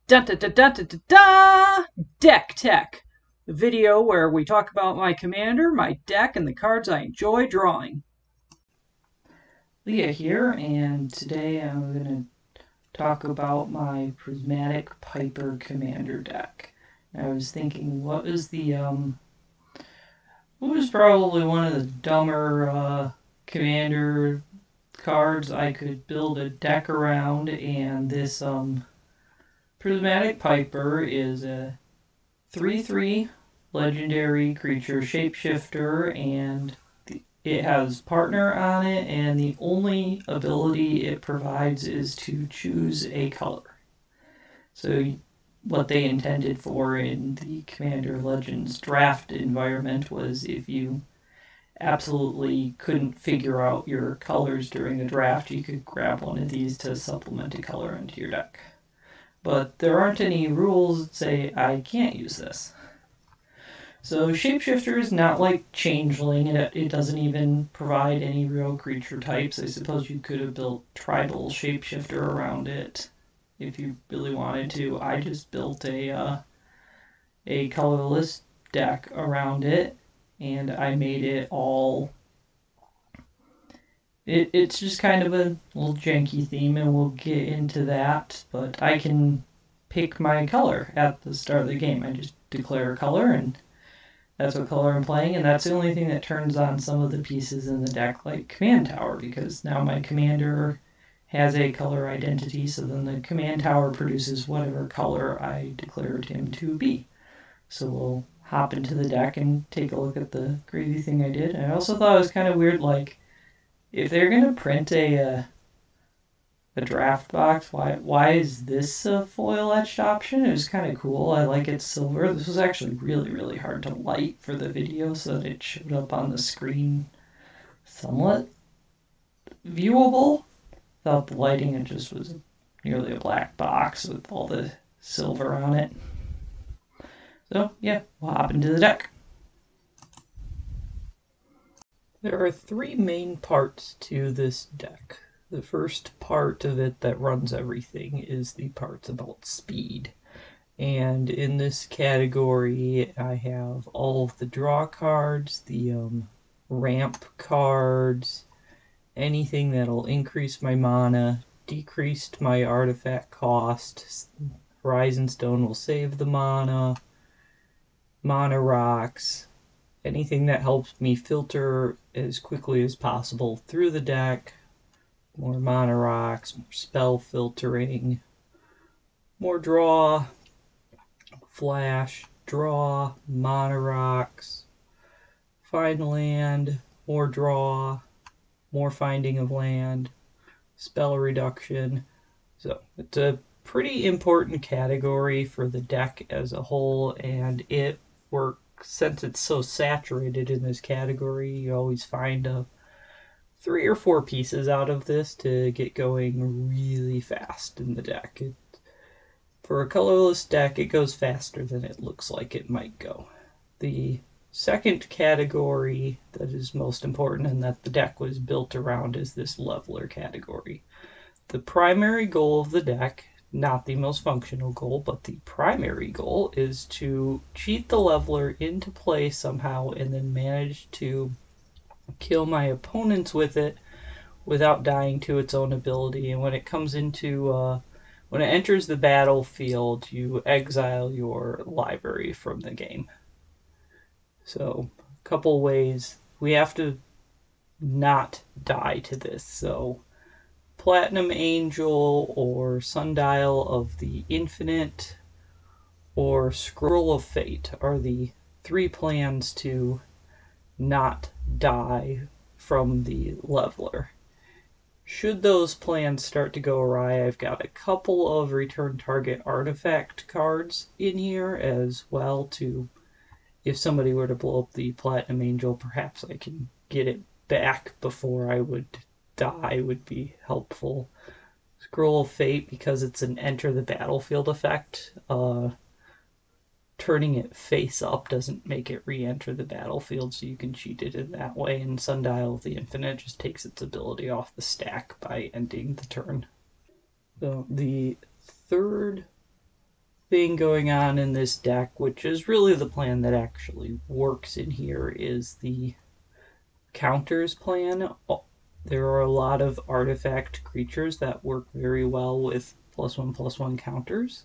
Da da da da da da da! Deck Tech, the video where we talk about my commander, my deck, and the cards I enjoy drawing. Leah here, and today I'm going to talk about my Prismatic Piper commander deck. I was thinking, what was probably one of the dumber commander cards I could build a deck around, and this Prismatic Piper is a 3/3 legendary creature shapeshifter, and it has partner on it, and the only ability it provides is to choose a color. So what they intended for in the Commander Legends draft environment was if you absolutely couldn't figure out your colors during the draft, you could grab one of these to supplement a color into your deck. But there aren't any rules that say I can't use this. So Shapeshifter is not like Changeling. It doesn't even provide any real creature types. I suppose you could have built Tribal Shapeshifter around it if you really wanted to. I just built a colorless deck around it, and I made it all... It's just kind of a little janky theme, and we'll get into that, but I can pick my color at the start of the game. I just declare a color, and that's what color I'm playing, and that's the only thing that turns on some of the pieces in the deck, like Command Tower, because now my commander has a color identity, so then the Command Tower produces whatever color I declared him to be. So we'll hop into the deck and take a look at the crazy thing I did. I also thought it was kind of weird, like, if they're going to print a draft box, why is this a foil etched option? It was kind of cool. I like it silver. This was actually really, really hard to light for the video so that it showed up on the screen somewhat viewable. Without the lighting, it just was nearly a black box with all the silver on it. So yeah, we'll hop into the deck. There are three main parts to this deck. The first part of it that runs everything is the parts about speed. And in this category, I have all of the draw cards, the ramp cards, anything that'll increase my mana, decrease my artifact cost. Horizon Stone will save the mana rocks, anything that helps me filter as quickly as possible through the deck. More mana rocks, more spell filtering, more draw, flash, draw, mana rocks, find land, more draw, more finding of land, spell reduction. So it's a pretty important category for the deck as a whole, and it works. Since it's so saturated in this category, you always find 3 or 4 pieces out of this to get going really fast in the deck. For a colorless deck, it goes faster than it looks like it might go. The second category that is most important and that the deck was built around is this leveler category. The primary goal of the deck, not the most functional goal, but the primary goal, is to cheat the leveler into play somehow and then manage to kill my opponents with it without dying to its own ability. And when it comes into when it enters the battlefield, you exile your library from the game. So a couple ways we have to not die to this. So Platinum Angel or Sundial of the Infinite or Scroll of Fate are the 3 plans to not die from the leveler. Should those plans start to go awry, I've got a couple of return target artifact cards in here as well to, if somebody were to blow up the Platinum Angel, perhaps I can get it back before I would die would be helpful. Scroll of Fate, because it's an enter the battlefield effect, turning it face up doesn't make it re-enter the battlefield, so you can cheat it in that way, and Sundial of the Infinite just takes its ability off the stack by ending the turn. So the third thing going on in this deck, which is really the plan that actually works in here, is the counters plan. There are a lot of artifact creatures that work very well with +1/+1 counters.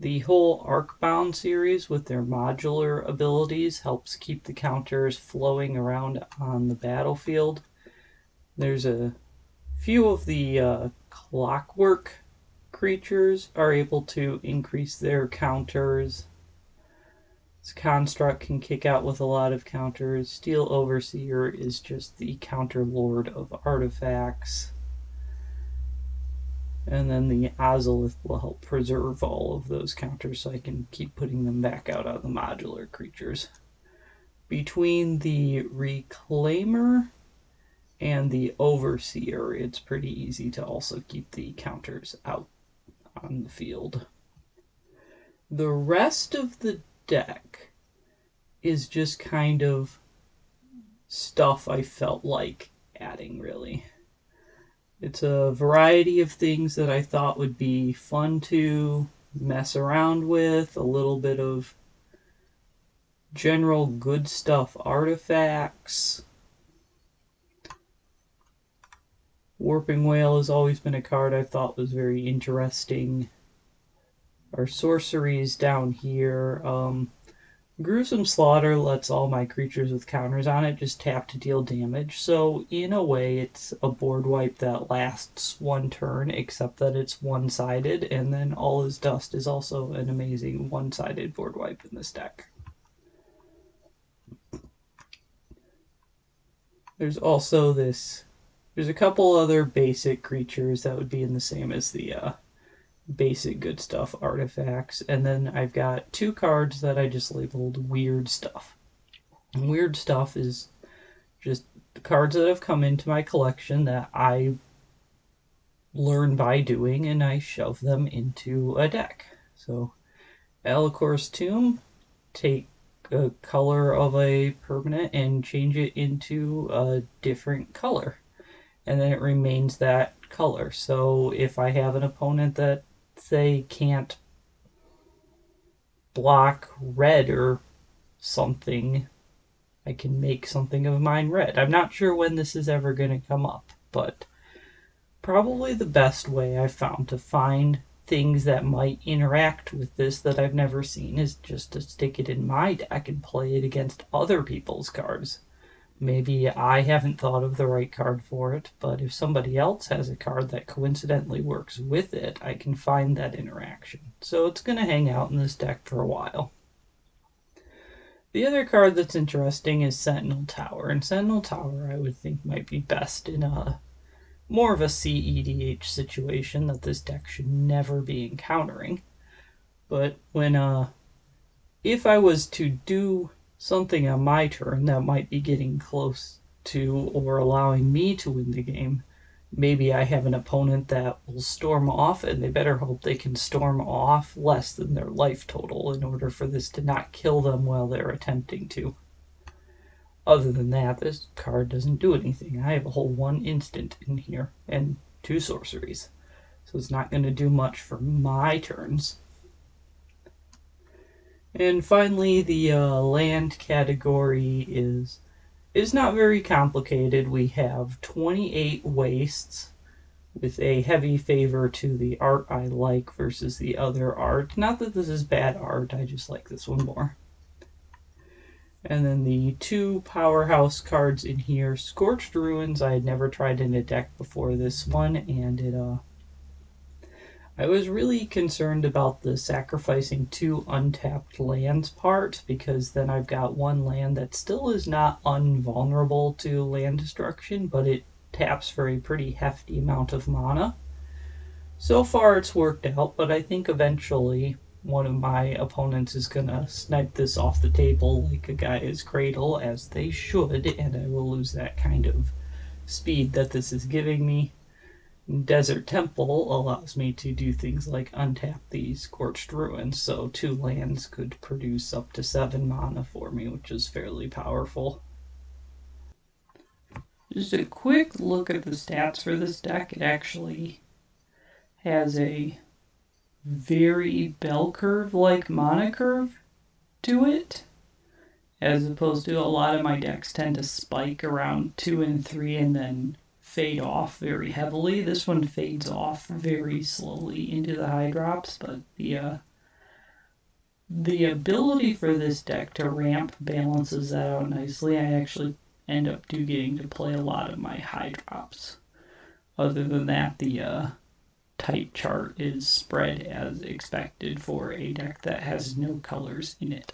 The whole Arcbound series with their modular abilities helps keep the counters flowing around on the battlefield. There's a few of the clockwork creatures are able to increase their counters. This construct can kick out with a lot of counters. Steel Overseer is just the counter lord of artifacts. And then the Ozolith will help preserve all of those counters so I can keep putting them back out on the modular creatures. Between the Reclaimer and the Overseer, it's pretty easy to also keep the counters out on the field. The rest of the deck is just kind of stuff I felt like adding, really. It's a variety of things that I thought would be fun to mess around with, a little bit of general good stuff artifacts. Warping Whale has always been a card I thought was very interesting. Our sorceries down here. Gruesome Slaughter lets all my creatures with counters on it just tap to deal damage, so in a way it's a board wipe that lasts one turn, except that it's one-sided, and then All Is Dust is also an amazing one-sided board wipe in this deck. There's also there's a couple other basic creatures that would be in the same as the basic good stuff artifacts, and then I've got two cards that I just labeled weird stuff. And weird stuff is just the cards that have come into my collection that I learn by doing, and I shove them into a deck. So Alicor's Tomb, take a color of a permanent and change it into a different color, and then it remains that color. So if I have an opponent that they can't block red or something, I can make something of mine red. I'm not sure when this is ever going to come up, but probably the best way I've found to find things that might interact with this that I've never seen is just to stick it in my deck and play it against other people's cards. Maybe I haven't thought of the right card for it, but if somebody else has a card that coincidentally works with it, I can find that interaction. So it's going to hang out in this deck for a while. The other card that's interesting is Sentinel Tower, and Sentinel Tower I would think might be best in a more of a CEDH situation that this deck should never be encountering. But if I was to do something on my turn that might be getting close to or allowing me to win the game, maybe I have an opponent that will storm off, and they better hope they can storm off less than their life total in order for this to not kill them while they're attempting to. Other than that, this card doesn't do anything. I have a whole 1 instant in here and 2 sorceries, so it's not going to do much for my turns. And finally, the land category is not very complicated. We have 28 wastes with a heavy favor to the art I like versus the other art. Not that this is bad art, I just like this one more. And then the 2 powerhouse cards in here. Scorched Ruins I had never tried in a deck before this one, and I was really concerned about the sacrificing 2 untapped lands part, because then I've got 1 land that still is not invulnerable to land destruction, but it taps for a pretty hefty amount of mana. So far it's worked out, but I think eventually one of my opponents is going to snipe this off the table like a Gaia's Cradle, as they should, and I will lose that kind of speed that this is giving me. Desert Temple allows me to do things like untap the Scorched Ruins, so 2 lands could produce up to 7 mana for me, which is fairly powerful. Just a quick look at the stats for this deck. It actually has a very bell curve like mana curve to it, as opposed to a lot of my decks tend to spike around 2 and 3 and then fade off very heavily. This one fades off very slowly into the high drops, but the ability for this deck to ramp balances that out nicely. I actually end up getting to play a lot of my high drops. Other than that, the type chart is spread as expected for a deck that has no colors in it.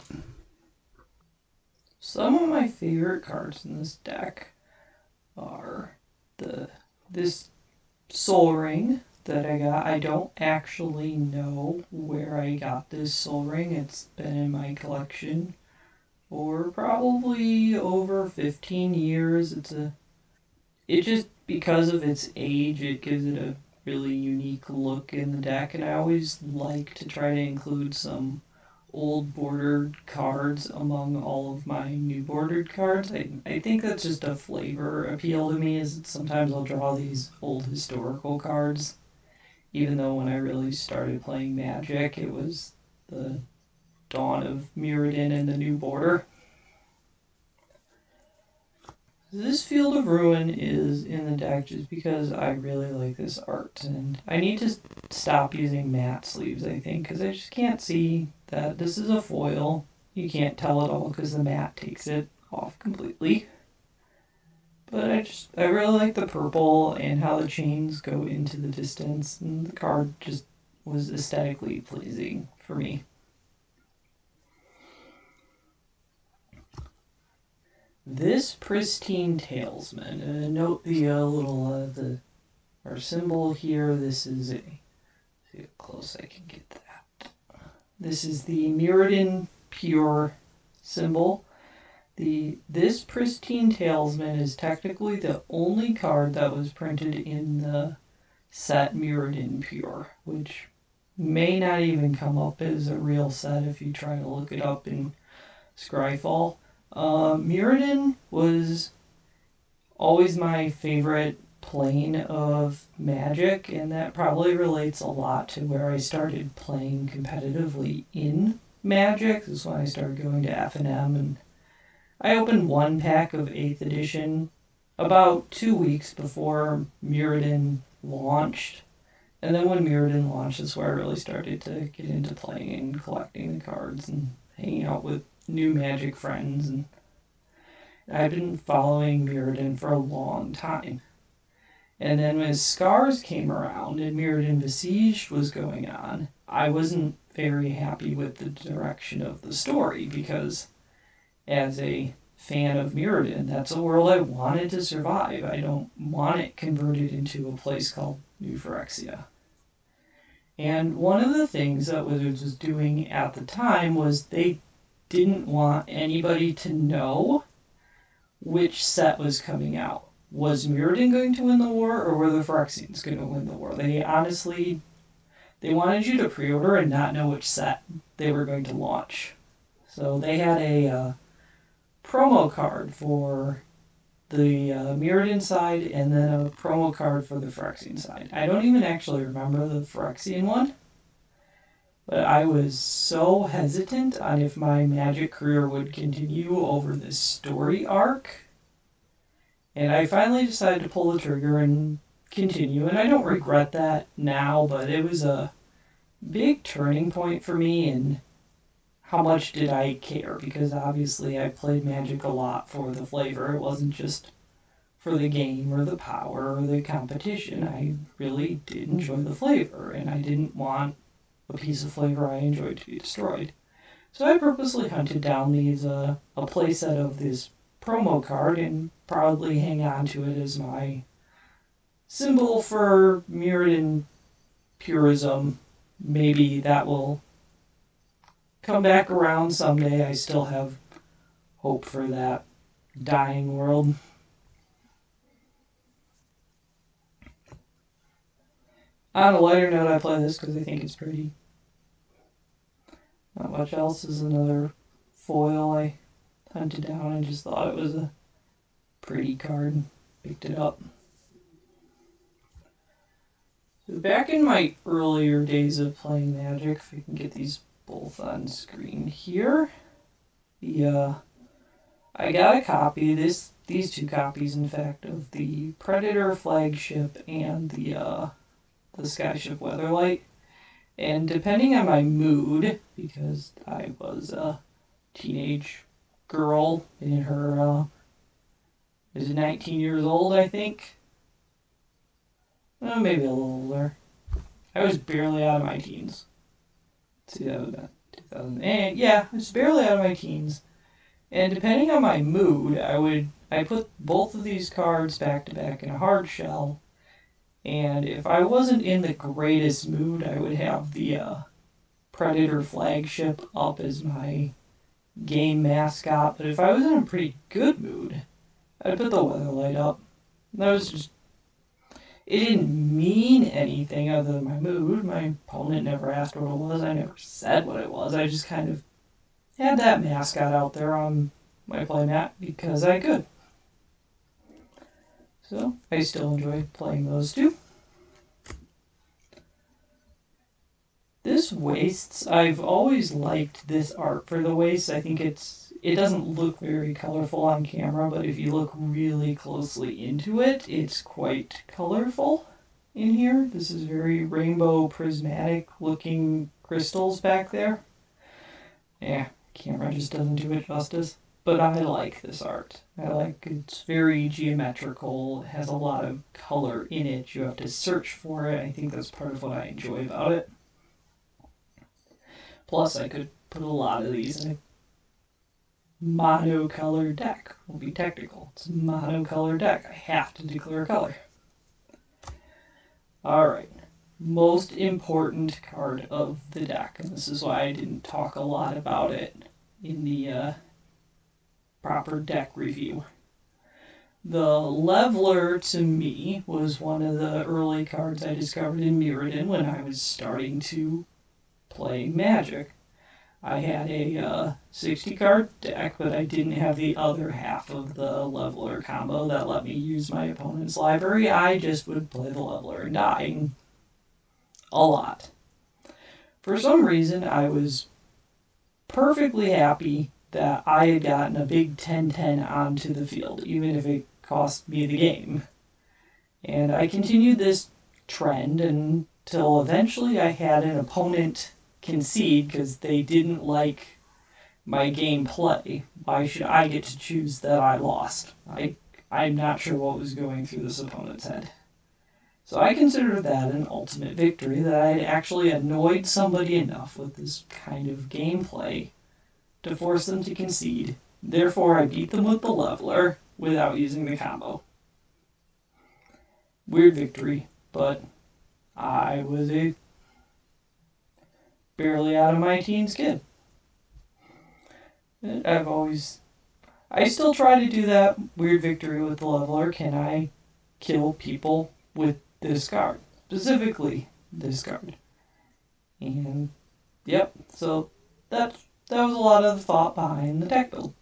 Some of my favorite cards in this deck are this Soul Ring that I got. I don't actually know where I got this Soul Ring. It's been in my collection for probably over 15 years. It just, because of its age, it gives it a really unique look in the deck, and I always like to try to include some old bordered cards among all of my new bordered cards. I think that's just a flavor appeal to me, is that sometimes I'll draw these old historical cards, even though when I really started playing Magic, it was the dawn of Mirrodin and the new border. This Field of Ruin is in the deck just because I really like this art, and I need to stop using matte sleeves, I think, because I just can't see that this is a foil. You can't tell at all because the matte takes it off completely. But I really like the purple and how the chains go into the distance, and the card just was aesthetically pleasing for me. This Pristine Talesman, note the our symbol here. This is see how close I can get that. This is the Mirrodin Pure symbol. This Pristine Talesman is technically the only card that was printed in the set Mirrodin Pure, which may not even come up as a real set if you try to look it up in Scryfall. Mirrodin was always my favorite plane of Magic, and that probably relates a lot to where I started playing competitively in Magic. This is when I started going to F&M, and I opened one pack of 8th edition about 2 weeks before Mirrodin launched. And then when Mirrodin launched is where I really started to get into playing and collecting the cards and hanging out with new Magic friends, and I've been following Mirrodin for a long time. And then when Scars came around and Mirrodin Besieged was going on, I wasn't very happy with the direction of the story, because as a fan of Mirrodin, that's a world I wanted to survive. I don't want it converted into a place called New Phyrexia. And one of the things that Wizards was doing at the time was they didn't want anybody to know which set was coming out. Was Mirrodin going to win the war, or were the Phyrexians going to win the war? They wanted you to pre-order and not know which set they were going to launch. So they had a promo card for the Mirrodin side, and then a promo card for the Phyrexian side. I don't even actually remember the Phyrexian one, but I was so hesitant on if my Magic career would continue over this story arc, and I finally decided to pull the trigger and continue, and I don't regret that now, but it was a big turning point for me in how much did I care, because obviously I played Magic a lot for the flavor. It wasn't just for the game or the power or the competition. I really did enjoy the flavor, and I didn't want a piece of flavor I enjoyed to be destroyed. So I purposely hunted down these a playset of this promo card and proudly hang on to it as my symbol for Mirrodin purism. Maybe that will come back around someday. I still have hope for that dying world. On a lighter note, I play this because I think it's pretty. Not much else. Is another foil I hunted down and just thought it was a pretty card. Picked it up. So back in my earlier days of playing Magic, if I can get these both on screen here, I got a copy. These two copies, in fact, of the Predator flagship and the Skyship Weatherlight. And depending on my mood, because I was a teenage girl in her, is it 19 years old, I think? Maybe a little older. I was barely out of my teens. Let's see, that was about 2008. Yeah, I was barely out of my teens. And depending on my mood, I put both of these cards back to back in a hard shell. And if I wasn't in the greatest mood, I would have the Predator flagship up as my game mascot. But if I was in a pretty good mood, I'd put the Weatherlight up. That was just, it didn't mean anything other than my mood. My opponent never asked what it was. I never said what it was. I just kind of had that mascot out there on my playmat because I could. So I still enjoy playing those two. This Wastes, I've always liked this art for the Wastes. I think it doesn't look very colorful on camera, but if you look really closely into it, it's quite colorful in here. This is very rainbow prismatic looking crystals back there. Yeah, camera just doesn't do it justice. But I like this art. It's very geometrical, it has a lot of color in it. You have to search for it. I think that's part of what I enjoy about it. Plus, I could put a lot of these in a monocolor deck. We'll be technical. It's a monocolor deck. I have to declare color. Alright. Most important card of the deck, and this is why I didn't talk a lot about it in the proper deck review. The Leveler, to me, was one of the early cards I discovered in Mirrodin when I was starting to play Magic. I had a 60-card deck, but I didn't have the other half of the Leveler combo that let me use my opponent's library. I just would play the Leveler and die a lot. For some reason, I was perfectly happy that I had gotten a big 10-10 onto the field, even if it cost me the game. And I continued this trend until eventually I had an opponent concede because they didn't like my gameplay. Why should I get to choose that I lost? I'm not sure what was going through this opponent's head. So I considered that an ultimate victory, that I had actually annoyed somebody enough with this kind of gameplay to force them to concede. Therefore, I beat them with the Leveler without using the combo. Weird victory, but I was a barely out of my teens kid. I still try to do that weird victory with the Leveler. Can I kill people with this card? Specifically, this card. And, yep, so that was a lot of the thought behind the deck build.